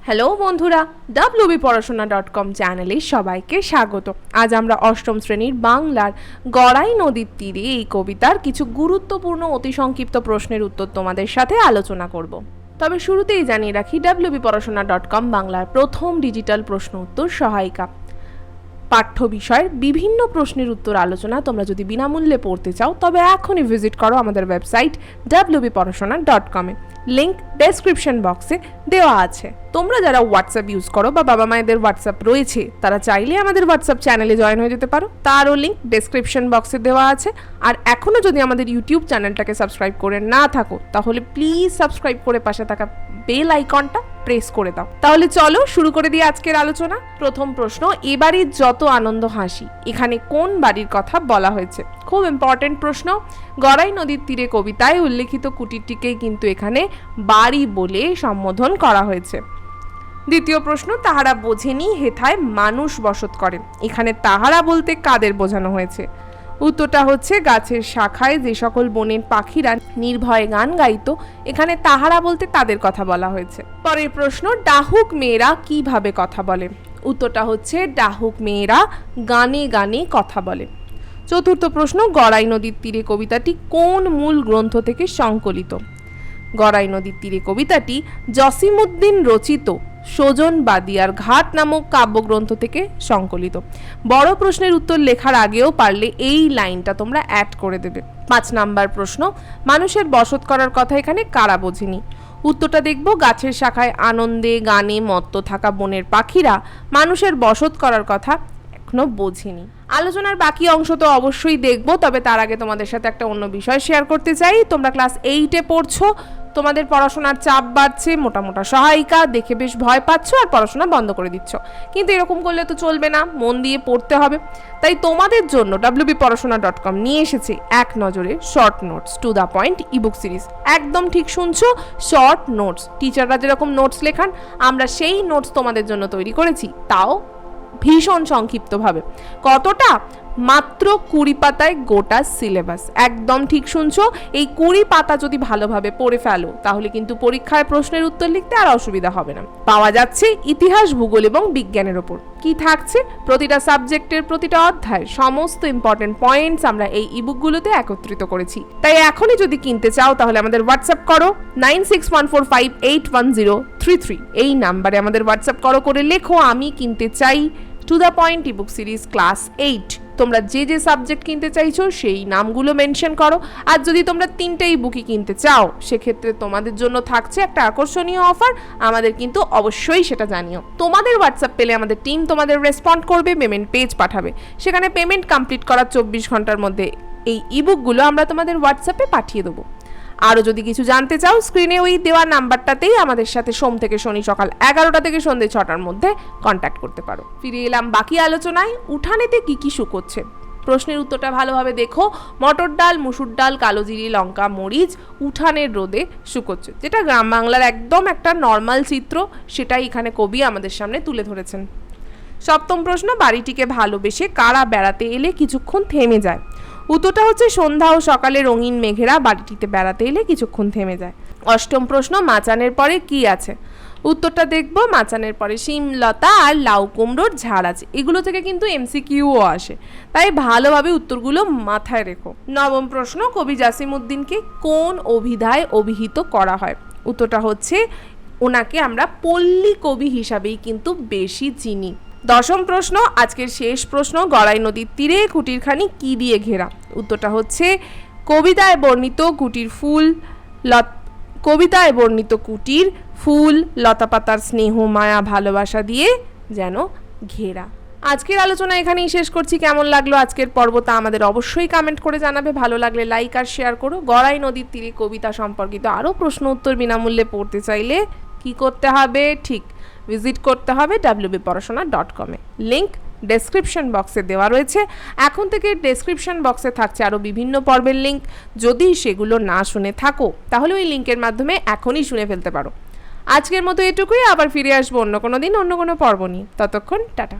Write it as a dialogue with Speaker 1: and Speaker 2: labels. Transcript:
Speaker 1: Hello বন্ধুরা, wbporashona.com চ্যানেলে সবাইকে স্বাগত। আজ আমরা অষ্টম শ্রেণীর বাংলার গড়াই নদীর তীরে এই কবিতার কিছু গুরুত্বপূর্ণ অতি সংক্ষিপ্ত প্রশ্নের উত্তর তোমাদের সাথে আলোচনা করব। তবে শুরুতেই জানিয়ে রাখি, wbporashona.com বাংলার প্রথম ডিজিটাল প্রশ্ন উত্তর সহায়িকা। পাঠ্য বিষয়ের বিভিন্ন প্রশ্নের উত্তর আলোচনা তোমরা যদি বিনামূল্যে পড়তে চাও তবে এখনই ভিজিট করো আমাদের ওয়েবসাইট wbporashona.com-এ। লিংক ডেসক্রিপশন বক্সে দেওয়া আছে। তোমরা যারা হোয়াটসঅ্যাপ ইউজ করো বা বাবা মায়েদের হোয়াটসঅ্যাপ রয়েছে তারা চাইলে আমাদের হোয়াটসঅ্যাপ চ্যানেলে জয়েন হয়ে যেতে পারো, তারও লিংক ডেসক্রিপশন বক্সে দেওয়া আছে। আর এখনও যদি আমাদের ইউটিউব চ্যানেলটাকে সাবস্ক্রাইব করে না থাকো তাহলে প্লিজ সাবস্ক্রাইব করে পাশে থাকা বেল আইকনটা প্রেস করে দাও। তাহলে চলো শুরু করে দিই আজকের আলোচনা। প্রথম প্রশ্ন, এবাড়ির যত আনন্দ হাসি, এখানে কোন বাড়ির কথা বলা হয়েছে? খুব ইম্পর্টেন্ট প্রশ্ন। গড়াই নদীর তীরে কবিতায় উল্লেখিত কুটিরটিকেই কিন্তু এখানে বাড়ি বলে সম্বোধন করা হয়েছে। দ্বিতীয় প্রশ্ন, তাহারা বোঝেনি হেথায় মানুষ বসত করে, এখানে তাহারা বলতে কাদের বোঝানো হয়েছে? উত্তরটা হচ্ছে গাছের শাখায় যে সকল বনের পাখিরা নির্ভয়ে গান গাইতো, এখানে তাহারা বলতে তাদের কথা বলা হয়েছে। পরের প্রশ্ন, ডাহুক মেয়েরা কিভাবে কথা বলে? উত্তরটা হচ্ছে ডাহুক মেয়েরা গানে গানে কথা বলে। চতুর্থ প্রশ্ন, গড়াই নদীর তীরে কবিতাটি কোন মূল গ্রন্থ থেকে সংকলিত? গড়াই নদীর তীরে কবিতাটি জসিমউদ্দিন রচিত সজন বাদিয়ার ঘাট নামক কাব্যগ্রন্থ থেকে সংকলিত। বড় প্রশ্নের উত্তর লেখার আগেও পারলে এই লাইনটা তোমরা অ্যাড করে দেবে। 5 নাম্বার প্রশ্ন, মানুষের বসত করার কথা এখানে কারা বোঝেনি? উত্তরটা দেখব, গাছের শাখায় আনন্দে গানে মত্ত থাকা বনের পাখিরা মানুষের বসত করার কথা এখনো বোঝেনি। আলোচনার বাকি অংশ তো অবশ্যই দেখব, তবে তার আগে তোমাদের সাথে একটা অন্য বিষয় শেয়ার করতে চাই। তোমরা ক্লাস 8-এ পড়ছো, তোমাদের পড়াশোনার চাপ বাড়ছে, মোটা মোটা সহায়িকা দেখে বেশ ভয় পাচ্ছ আর পড়াশোনা বন্ধ করে দিচ্ছ। কিন্তু এরকম করলে তো চলবে না, মন দিয়ে পড়তে হবে। তাই তোমাদের জন্য wbporashona.com নিয়ে এসেছে এক নজরে short notes to the point ebook series. একদম ঠিক শুনছো, শর্ট নোটস। টিচাররা যেরকম নোটস লেখান আমরা সেই নোটস তোমাদের জন্য তৈরি করেছি, তাও ভীষণ সংক্ষিপ্তভাবে। কতটা? মাত্র 20 পাতায় গোটা সিলেবাস। একদম ঠিক শুনছো, এই 20 পাতা যদি ভালোভাবে পড়ে ফেলো তাহলে কিন্তু পরীক্ষায় প্রশ্নের উত্তর লিখতে আর অসুবিধা হবে না। পাওয়া যাচ্ছে ইতিহাস, ভূগোল এবং বিজ্ঞানের ওপর। কি থাকছে? প্রতিটা সাবজেক্টের প্রতিটা অধ্যায়ের সমস্ত ইম্পর্টেন্ট পয়েন্টস আমরা এই ইবুকগুলোতে একত্রিত করেছি। তাই এখনই যদি কিনতে চাও তাহলে আমাদের হোয়াটসঅ্যাপ করো 9614581033। এই নাম্বারে আমাদের হোয়াটসঅ্যাপ করে লেখো আমি কিনতে চাই to the point ebook series class 8। তোমরা যে যে সাবজেক্ট কিনতে চাইছো সেই নামগুলো মেনশন করো। আর যদি তোমরা 3টেই বুকই কিনতে চাও সেক্ষেত্রে তোমাদের জন্য থাকছে একটা আকর্ষণীয় অফার, আমাদের কিন্তু অবশ্যই সেটা জানিও। তোমাদের হোয়াটসঅ্যাপ পেলে আমাদের টিম তোমাদের রেসপন্ড করবে, পেমেন্ট পেজ পাঠাবে। সেখানে পেমেন্ট কমপ্লিট করার 24 ঘন্টার মধ্যে এই ইবুকগুলো আমরা তোমাদের হোয়াটসঅ্যাপে পাঠিয়ে দেবো। আরও যদি কিছু জানতে চাও স্ক্রিনে ওই দেওয়া নাম্বারটাতেই আমাদের সাথে সোম থেকে শনি সকাল 11টা থেকে সন্ধ্যে 6টার মধ্যে কন্ট্যাক্ট করতে পারো। ফিরে এলাম বাকি আলোচনায়। উঠানেতে কি কি শুকোচ্ছে? প্রশ্নের উত্তরটা ভালোভাবে দেখো। মটর ডাল, মুসুর ডাল, কালোজিরি, লঙ্কা, মরিচ উঠানের রোদে শুকোচ্ছে, যেটা গ্রাম বাংলার একদম একটা নর্মাল চিত্র, সেটাই এখানে কবি আমাদের সামনে তুলে ধরেছেন। সপ্তম প্রশ্ন, বাড়িটিকে ভালোবেসে কারা বেড়াতে এলে কিছুক্ষণ থেমে যায়? উত্তরটা হচ্ছে সন্ধ্যা ও সকালে রঙিন মেঘেরা বাড়িটিতে বেড়াতে এলে কিছুক্ষণ থেমে যায়। অষ্টম প্রশ্ন, মাচানের পরে কি আছে? উত্তরটা দেখব, মাচানের পরে শিম লতা আর লাউ কুমড়োর ঝাড় আছে। এগুলো থেকে কিন্তু MCQও আসে, তাই ভালোভাবে উত্তরগুলো মাথায় রেখো। নবম প্রশ্ন, কবি জসিমউদ্দিনকে কোন অভিধায় অভিহিত করা হয়? উত্তরটা হচ্ছে ওনাকে আমরা পল্লী কবি হিসাবেই কিন্তু বেশি চিনি। দশম প্রশ্ন, আজকের শেষ প্রশ্ন, গড়াই নদীর তীরে কুটিরখানি কি দিয়ে ঘেরা? উত্তরটা হচ্ছে কবিতায় বর্ণিত কুটির ফুল লতাপাতার স্নেহ মায়া ভালোবাসা দিয়ে যেন ঘেরা। আজকের আলোচনা এখানেই শেষ করছি। কেমন লাগলো আজকের পর্বটা আমাদের অবশ্যই কমেন্ট করে জানাবে। ভালো লাগলে লাইক আর শেয়ার করো। গড়াই নদীর তীরে কবিতা সম্পর্কিত আরও প্রশ্ন উত্তর বিনামূল্যে পড়তে চাইলে কি করতে হবে? ঠিক ভিজিট করতে হবে wbporashona.com-এ। লিংক ডেসক্রিপশন বক্সে দেওয়া রয়েছে। এখন থেকে ডেসক্রিপশন বক্সে থাকছে আরও বিভিন্ন পর্বের লিঙ্ক। যদি সেগুলো না শুনে থাকো তাহলে ওই লিঙ্কের মাধ্যমে এখনই শুনে ফেলতে পারো। আজকের মতো এটুকুই, আবার ফিরে আসবো অন্য কোনো দিন অন্য কোনো পর্ব নিয়ে। ততক্ষণ টাটা।